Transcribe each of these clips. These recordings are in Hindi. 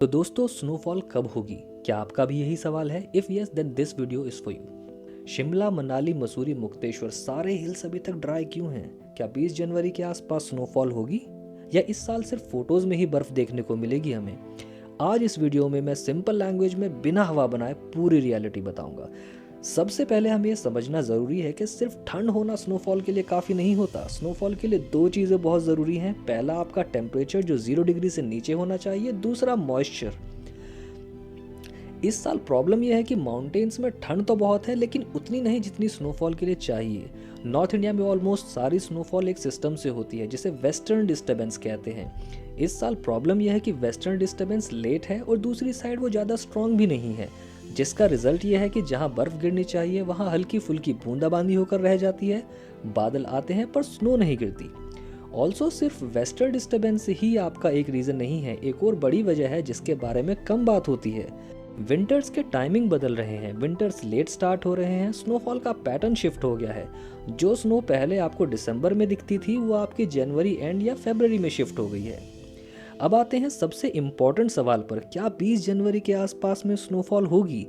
तो दोस्तों, स्नोफॉल कब होगी? क्या आपका भी यही सवाल है? If yes, then this video is for you. Shimla, Manali, Mussoorie, Mukteshwar सारे हिल्स अभी तक ड्राई क्यों हैं? क्या 20 जनवरी के आसपास स्नोफॉल होगी, या इस साल सिर्फ फोटोज़ में ही बर्फ़ देखने को मिलेगी हमें? आज इस वीडियो में मैं सिंपल लैंग्वेज में बिना हवा बनाए पूरी रियलिटी बताऊंगा। सबसे पहले हमें यह समझना ज़रूरी है कि सिर्फ ठंड होना स्नोफॉल के लिए काफ़ी नहीं होता। स्नोफॉल के लिए दो चीज़ें बहुत ज़रूरी हैं। पहला, आपका टेम्परेचर जो 0 डिग्री से नीचे होना चाहिए। दूसरा, मॉइस्चर। इस साल प्रॉब्लम यह है कि माउंटेन्स में ठंड तो बहुत है, लेकिन उतनी नहीं जितनी स्नोफॉल के लिए चाहिए। नॉर्थ इंडिया में ऑलमोस्ट सारी स्नोफॉल एक सिस्टम से होती है, जिसे वेस्टर्न डिस्टर्बेंस कहते हैं। इस साल प्रॉब्लम यह है कि वेस्टर्न डिस्टर्बेंस लेट है और दूसरी साइड वो ज़्यादा स्ट्रॉन्ग भी नहीं है, जिसका रिजल्ट यह है कि जहाँ बर्फ़ गिरनी चाहिए वहाँ हल्की फुल्की बूंदाबांदी होकर रह जाती है। बादल आते हैं पर स्नो नहीं गिरती। ऑल्सो सिर्फ वेस्टर्न डिस्टर्बेंस ही आपका एक रीज़न नहीं है। एक और बड़ी वजह है जिसके बारे में कम बात होती है। विंटर्स के टाइमिंग बदल रहे हैं। विंटर्स लेट स्टार्ट हो रहे हैं। स्नोफॉल का पैटर्न शिफ्ट हो गया है। जो स्नो पहले आपको दिसंबर में दिखती थी, वो आपकी जनवरी एंड या फरवरी में शिफ्ट हो गई है। अब आते हैं सबसे इम्पॉर्टेंट सवाल पर, क्या 20 जनवरी के आसपास में स्नोफॉल होगी?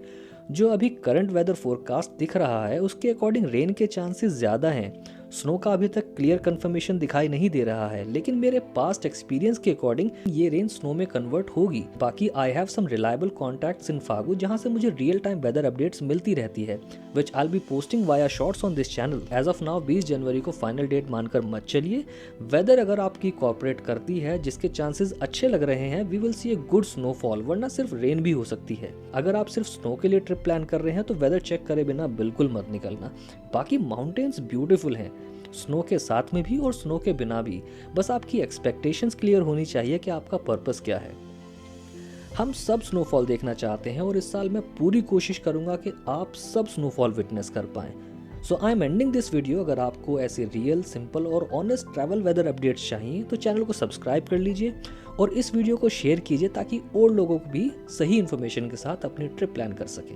जो अभी करंट वेदर फोरकास्ट दिख रहा है, उसके अकॉर्डिंग रेन के चांसेस ज़्यादा हैं। स्नो का अभी तक क्लियर कंफर्मेशन दिखाई नहीं दे रहा है, लेकिन मेरे पास्ट एक्सपीरियंस के अकॉर्डिंग ये रेन स्नो में कन्वर्ट होगी। बाकी I have some reliable contacts in Fagu, जहां से मुझे रियल टाइम वेदर अपडेट्स मिलती रहती है, which I will be posting via shorts on this channel. As of now 20 जनवरी को फाइनल डेट मानकर मत चलिए। वेदर अगर आपकी कॉपरेट करती है, जिसके चांसेस अच्छे लग रहे हैं, we will see a good snowfall, वरना सिर्फ रेन भी हो सकती है। अगर आप सिर्फ स्नो के लिए ट्रिप प्लान कर रहे हैं तो वेदर चेक करे बिना बिल्कुल मत निकलना। बाकी माउंटेन्स ब्यूटीफुल हैं, स्नो के साथ में भी और स्नो के बिना भी। बस आपकी एक्सपेक्टेशंस क्लियर होनी चाहिए कि आपका पर्पस क्या है। हम सब स्नोफॉल देखना चाहते हैं और इस साल मैं पूरी कोशिश करूंगा कि आप सब स्नोफॉल विटनेस कर पाएं। So I am ending this video. अगर आपको ऐसे रियल, सिंपल और ऑनेस्ट ट्रैवल वेदर अपडेट्स चाहिए तो चैनल को सब्सक्राइब कर लीजिए और इस वीडियो को शेयर कीजिए, ताकि और लोगों को भी सही इन्फॉर्मेशन के साथ अपनी ट्रिप प्लान कर सकें।